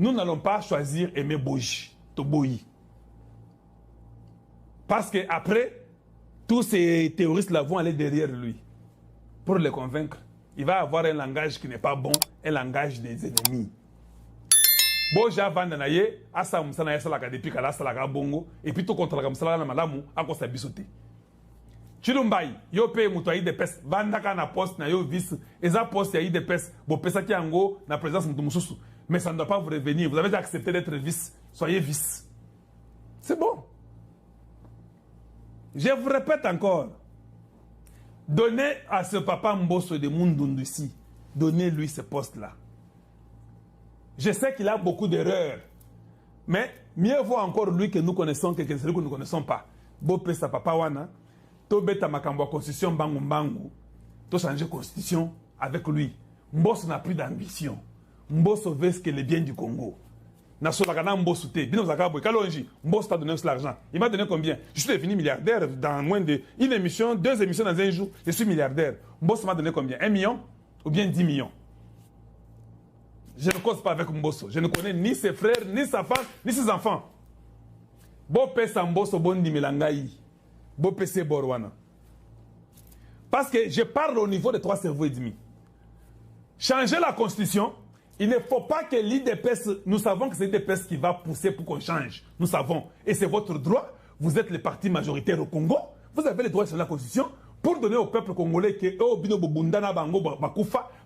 nous n'allons pas choisir Aimé Boji, Toboyi. Parce qu'après, tous ces terroristes-là vont aller derrière lui pour le convaincre. Il va avoir un langage qui n'est pas bon, un langage des ennemis. Boja Vandanaye, Asa Moussana Salaka depuis Kala Salaka Bongo, et puis tout contre la Moussala Malamu, à cause de bisoté. Chilumbai, yo paye Moutouaï de pes, Vandaka na poste, na yo vice, et ça poste yaï de pes, bo pesaki ango, na présence Moutoumoussou. Mais ça ne doit pas vous revenir. Vous avez déjà accepté d'être vice, soyez vice. C'est bon. Je vous répète encore. Donnez à ce papa Mbosso de Mundundu ici, donnez-lui ce poste-là. Je sais qu'il a beaucoup d'erreurs, mais mieux vaut encore lui que nous connaissons que celui que nous ne connaissons pas. Bopé sa papa wana, to beta makambo constitution bangu bangu, to changer constitution avec lui. Mbosso n'a plus d'ambition. Mbosso veut ce que le bien du Congo. Mbosso t'a donné l'argent. Il m'a donné combien? Je suis devenu milliardaire dans moins de une émission, 2 émissions dans un jour. Je suis milliardaire. Mbosso m'a donné combien? 1 million ou bien 10 millions? Je ne cause pas avec Mbosso. Je ne connais ni ses frères, ni sa femme, ni ses enfants. Bopé Sambosso Bondi Melangaï. Bopé Borwana. Parce que je parle au niveau de 3 cerveaux et demi. Changer la constitution. Il ne faut pas que l'IDPS, nous savons que c'est l'IDPS qui va pousser pour qu'on change. Nous savons. Et c'est votre droit. Vous êtes le parti majoritaire au Congo. Vous avez le droit de changer la constitution pour donner au peuple congolais que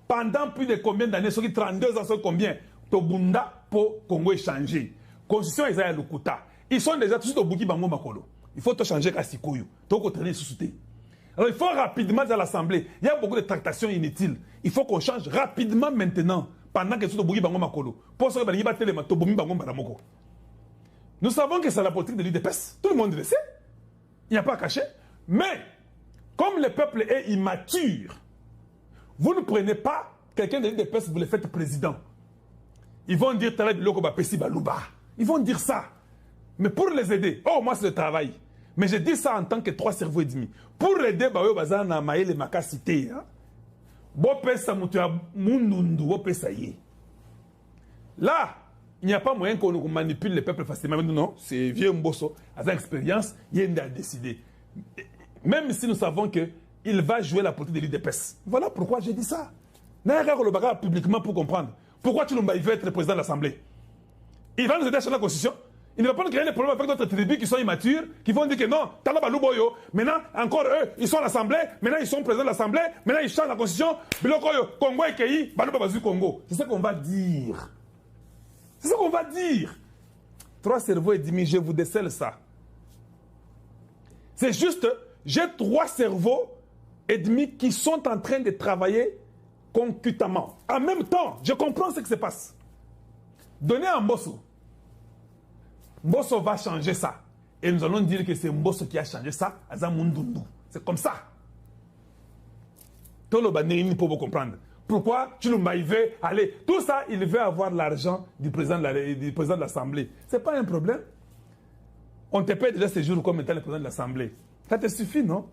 pendant plus de combien d'années, 32 ans, combien, Tobunda pour Congo est changé. Constitution Isaïa Lukuta. Ils sont déjà tous au Bouki Bango Makolo. Il faut tout changer Kasikoyo. Alors il faut rapidement dans l'Assemblée. Il y a beaucoup de tractations inutiles. Il faut qu'on change rapidement maintenant. Pendant que tout le monde Makolo. Nous savons que c'est la politique de l'UDPS. Tout le monde le sait. Il n'y a pas à cacher. Mais, comme le peuple est immature, vous ne prenez pas quelqu'un de l'UDPS, vous le faites président. Ils vont dire ils vont dire ça. Mais pour les aider, oh, moi c'est le travail. Mais je dis ça en tant que 3 cerveaux et demi. Pour aider, cité. Là, il n'y a pas moyen qu'on manipule le peuple facilement. Non, c'est vieux Mbosso, à sa expérience, il a décidé. Même si nous savons qu'il va jouer la politique de l'UDPS. Voilà pourquoi j'ai dit ça. Publiquement pour comprendre. Pourquoi Tshilomba veut être président de l'Assemblée? Il va nous aider à changer la constitution. Il ne va pas nous créer des problèmes avec d'autres tribus qui sont immatures, qui vont dire que non, Talabalouboyo, maintenant, encore eux, ils sont à l'Assemblée, maintenant ils sont présidents de l'Assemblée, maintenant ils changent la constitution, Bilokoyo, Congo et Kei, Baloubabazu Congo. C'est ce qu'on va dire. C'est ce qu'on va dire. 3 cerveaux et demi, je vous décèle ça. C'est juste, j'ai 3 cerveaux et demi qui sont en train de travailler concutamment. En même temps, je comprends ce qui se passe. Donnez à Mbosso. Mbosso va changer ça. Et nous allons dire que c'est Mbosso qui a changé ça à Zamundundu. C'est comme ça. Tout le banérine pour vous comprendre. Pourquoi Tshilomba veut aller? Tout ça, il veut avoir l'argent du président de l'Assemblée. Ce n'est pas un problème. On te paie déjà ces jours comme étant le président de l'Assemblée. Ça te suffit, non?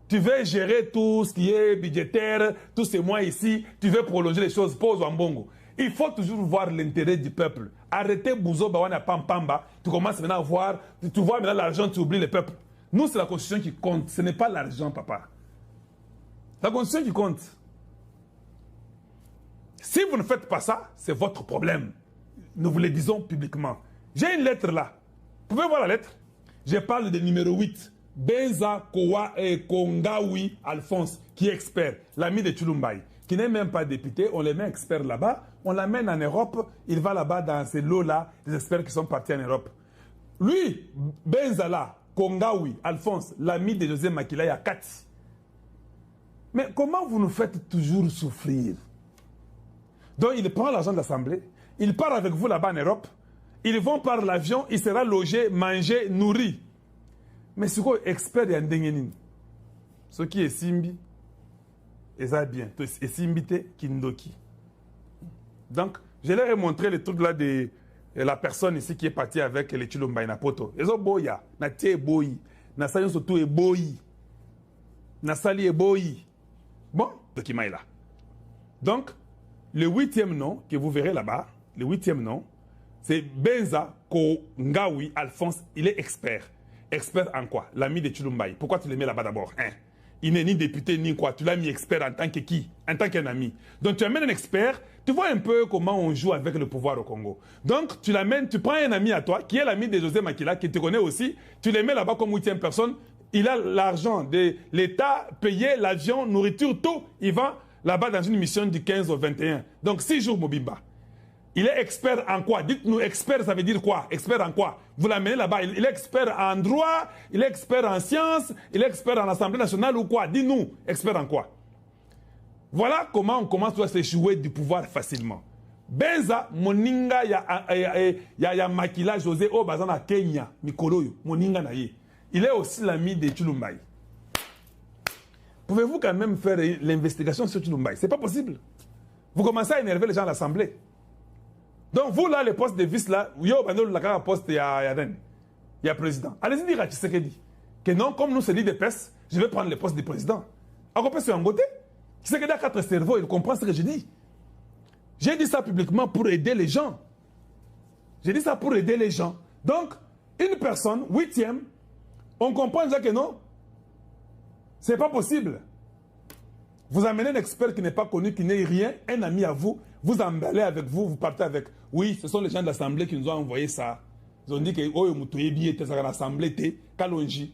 Tu veux gérer tout ce qui est budgétaire, tous ces mois ici, tu veux prolonger les choses, pose en bongo. Il faut toujours voir l'intérêt du peuple. Arrêtez Bouzo Bawana Pampamba, tu commences maintenant à voir, tu vois maintenant l'argent, tu oublies le peuple. Nous, c'est la constitution qui compte, ce n'est pas l'argent, papa. La constitution qui compte. Si vous ne faites pas ça, c'est votre problème. Nous vous le disons publiquement. J'ai une lettre là. Vous pouvez voir la lettre? Je parle du numéro 8. Benza Kowa et Kongawi Alphonse, qui est expert, l'ami de Tshilomba, qui n'est même pas député. On les met expert là-bas. On l'amène en Europe. Il va là-bas dans ces lots-là, les experts qui sont partis en Europe. Lui, Benzala, Kongawi, Alphonse, l'ami de José Makila Yakati. Mais comment vous nous faites toujours souffrir? Donc il prend l'argent de l'Assemblée, il part avec vous là-bas en Europe, ils vont par l'avion, il sera logé, mangé, nourri. Mais ce qu'on expert de Ndengenin, ce qui est Simbi, et ça bien, et Simbite Kindoki. Donc, je leur ai montré le truc là de la personne ici qui est partie avec les Tshilomba et Napoto. Ils ont boya, na tie boyi, na sali surtout et boyi, na sali et boyi. Bon, document est là. Donc, le 8e nom que vous verrez là-bas, le 8e nom, C'est Benza Kongawi Alphonse. Il est expert. Expert en quoi? L'ami de Chilumbaï. Pourquoi tu le mets là-bas d'abord, hein? Il n'est ni député ni quoi. Tu l'as mis expert en tant que qui? En tant qu'un ami. Donc tu amènes un expert. Tu vois un peu comment on joue avec le pouvoir au Congo. Donc tu l'amènes, tu prends un ami à toi, qui est l'ami de José Makila, qui te connaît aussi. Tu les mets là-bas comme 8e personne. Il a l'argent de l'État, payé l'avion, nourriture, tout. Il va là-bas dans une mission du 15 au 21. Donc 6 jours Mobimba. Il est expert en quoi? Dites-nous, expert, ça veut dire quoi? Expert en quoi? Vous l'amenez là-bas. Il est expert en droit, il est expert en sciences, il est expert en Assemblée nationale ou quoi? Dis-nous, expert en quoi? Voilà comment on commence à se jouer du pouvoir facilement. Benza, moninga, ya Makila, José, Bazana, Kenya, Mikoloyo, moninga naye. Il est aussi l'ami de Chilumbaï. Pouvez-vous quand même faire l'investigation sur Chilumbaï? C'est pas possible. Vous commencez à énerver les gens à l'Assemblée. Donc vous là, les postes de vice là, il y a poste, il y a président. Allez-y dire à Tshisekedi que non, comme nous c'est l'IDPS, je vais prendre le poste du président. Alors qu'on peut se engoter. Tshisekedi a 4 cerveaux, il comprend ce que je dis. J'ai dit ça publiquement pour aider les gens. J'ai dit ça pour aider les gens. Donc, une personne, 8e, on comprend déjà que non, c'est pas possible. Vous amenez un expert qui n'est pas connu, qui n'est rien, un ami à vous, vous emballez avec vous, vous partez avec. Oui, ce sont les gens de l'Assemblée qui nous ont envoyé ça. Ils ont dit que oh, mutoyebi était ça l'Assemblée té, kalonji,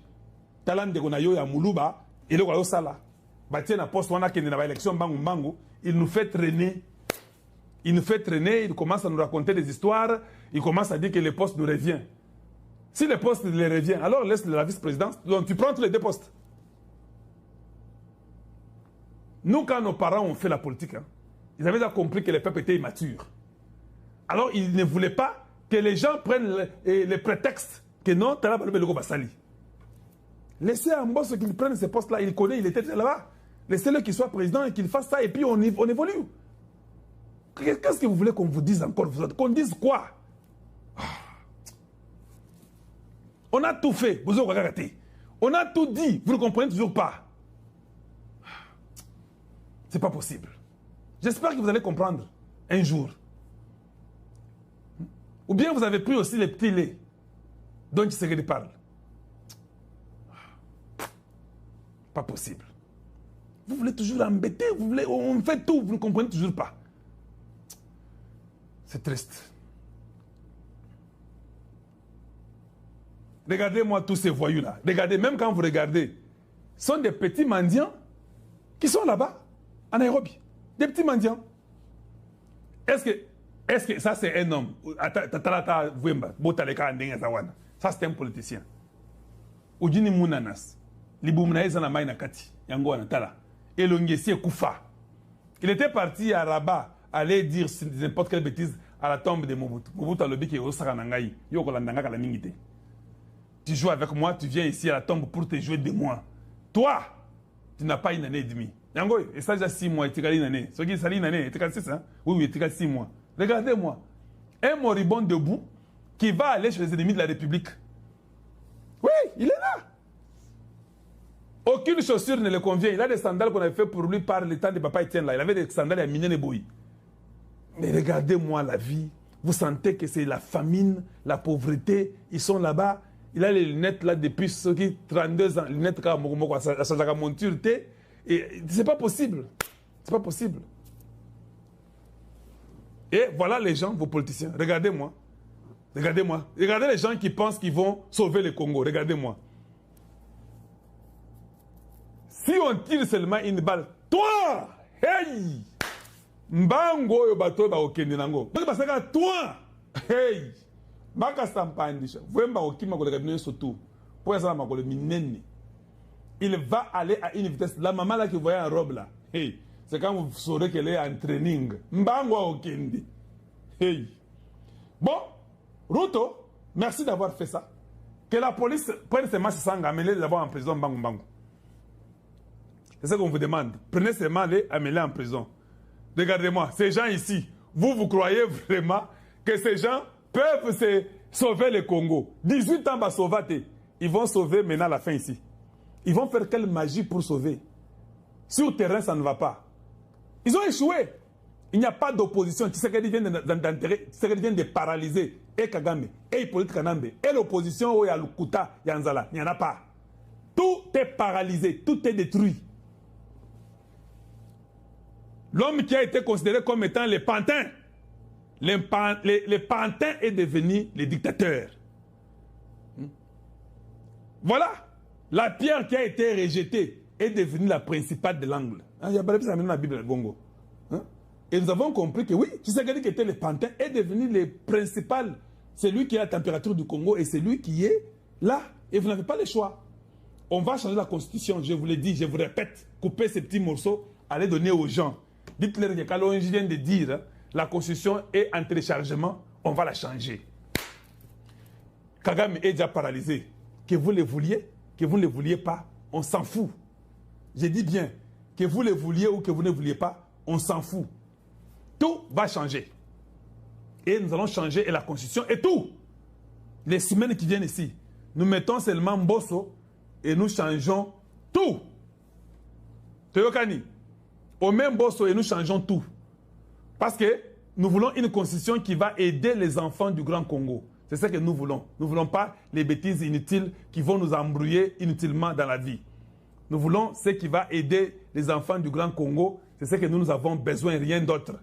talande konayo ya muluba, et le koyo sala. Bâtir na poste wana qui n'est pas élection bangu bangu, il nous fait traîner. Il nous fait traîner, il commence à nous raconter des histoires, il commence à dire que le poste nous revient. Si le poste lui revient, alors laisse la vice-présidence, donc tu prends tous les 2 postes. Nous, quand nos parents ont fait la politique, hein, ils avaient déjà compris que le peuple était immature. Alors, ils ne voulaient pas que les gens prennent les prétextes que non, tu as le Basali. Laissez un boss qu'il prenne ces postes-là, il connaît, il était là-bas. Laissez-le qu'il soit président et qu'il fasse ça, et puis on évolue. Qu'est-ce que vous voulez qu'on vous dise encore? Qu'on dise quoi? On a tout fait, vous avez raté. On a tout dit, vous ne comprenez toujours pas. C'est pas possible. J'espère que vous allez comprendre un jour. Ou bien vous avez pris aussi les petits laits dont Tshisekedi parle. Pas possible. Vous voulez toujours l'embêter, on fait tout, vous ne comprenez toujours pas. C'est triste. Regardez-moi tous ces voyous-là. Regardez, même quand vous regardez, ce sont des petits mendiants qui sont là-bas, en Nairobi. Des petits mendiants. Est-ce que ça c'est un homme? Ça c'est un politicien. Ujini Munanas. Libumnaïza na maïna kati. Yango anatala. Et l'ongesier Koufa. Il était parti à Rabat, aller dire n'importe quelle bêtise à la tombe de Mobutu. Mobutu a le bic et au Saranangaï. Yoko landanga la mingite. Tu joues avec moi, tu viens ici à la tombe pour te jouer de moi. Toi, tu n'as pas 1 année et demie. Yango, et ça déjà 6 mois, et tu as 1 année. Ce qui est 1 année, tu as 6 hein? Oui, tu as 6 mois. Regardez-moi. Un moribond debout qui va aller chez les ennemis de la République. Oui, il est là. Aucune chaussure ne le convient. Il a des sandales qu'on avait fait pour lui par le temps de papa Etienne là. Il avait des sandales à Minen et Boui. Mais regardez-moi la vie. Vous sentez que c'est la famine, la pauvreté. Ils sont là-bas. Il a les lunettes là depuis ce qui 32 ans. Lunettes comme la monture. Et c'est pas possible. C'est pas possible. Et voilà les gens, vos politiciens. Regardez-moi. Regardez-moi. Regardez les gens qui pensent qu'ils vont sauver le Congo. Regardez-moi. Si on tire seulement une balle, toi, hey, mbango yo bato ba okende nango. Parce que basaka toi, hey, baka sampandisha. Vemba okima ko lekabino soto. Pour ça ma ko le minene. Il va aller à une vitesse. La maman là qui voyait en robe là, hey, c'est quand vous saurez qu'elle est en training. Mbango okende. Hey. Bon, Ruto, merci d'avoir fait ça. Que la police prenne ses masses sans amener d'abord en prison Mbango Mbango. C'est ça qu'on vous demande. Prenez ces mains et amenez-les en prison. Regardez-moi, ces gens ici, vous croyez vraiment que ces gens peuvent se sauver le Congo? 18 ans, sauver. Ils vont sauver maintenant la fin ici. Ils vont faire quelle magie pour sauver? Sur le terrain, ça ne va pas. Ils ont échoué. Il n'y a pas d'opposition. Tshisekedi vient d'enterrer, Tshisekedi vient de paralyser et Kagame, et Hippolyte Kanambe, et l'opposition, où il y a Lukuta, Yanzala. Il n'y en a pas. Tout est paralysé, tout est détruit. L'homme qui a été considéré comme étant les pantins, les pantins est devenu les dictateurs. Voilà. La pierre qui a été rejetée est devenue la principale de l'angle. Il y a pas de ça dans la Bible de Congo. Et nous avons compris que oui, Tshisekedi qui était le pantin est devenu le principal. C'est lui qui a la température du Congo et c'est lui qui est là. Et vous n'avez pas le choix. On va changer la constitution, je vous l'ai dit, je vous répète. Couper ces petits morceaux, allez donner aux gens. Dites-leur que quand l'ONG vient de dire, la constitution est en téléchargement, on va la changer. Kagame est déjà paralysé. Que vous le vouliez, que vous ne le vouliez pas, on s'en fout. Je dis bien, que vous le vouliez ou que vous ne le vouliez pas, on s'en fout. Tout va changer. Et nous allons changer la constitution et tout. Les semaines qui viennent ici, nous mettons seulement Mbosso et nous changeons tout. Teyokani, on met Mbosso et nous changeons tout. Parce que nous voulons une constitution qui va aider les enfants du Grand Congo. C'est ce que nous voulons. Nous ne voulons pas les bêtises inutiles qui vont nous embrouiller inutilement dans la vie. Nous voulons ce qui va aider les enfants du Grand Congo. C'est ce que nous avons besoin, rien d'autre.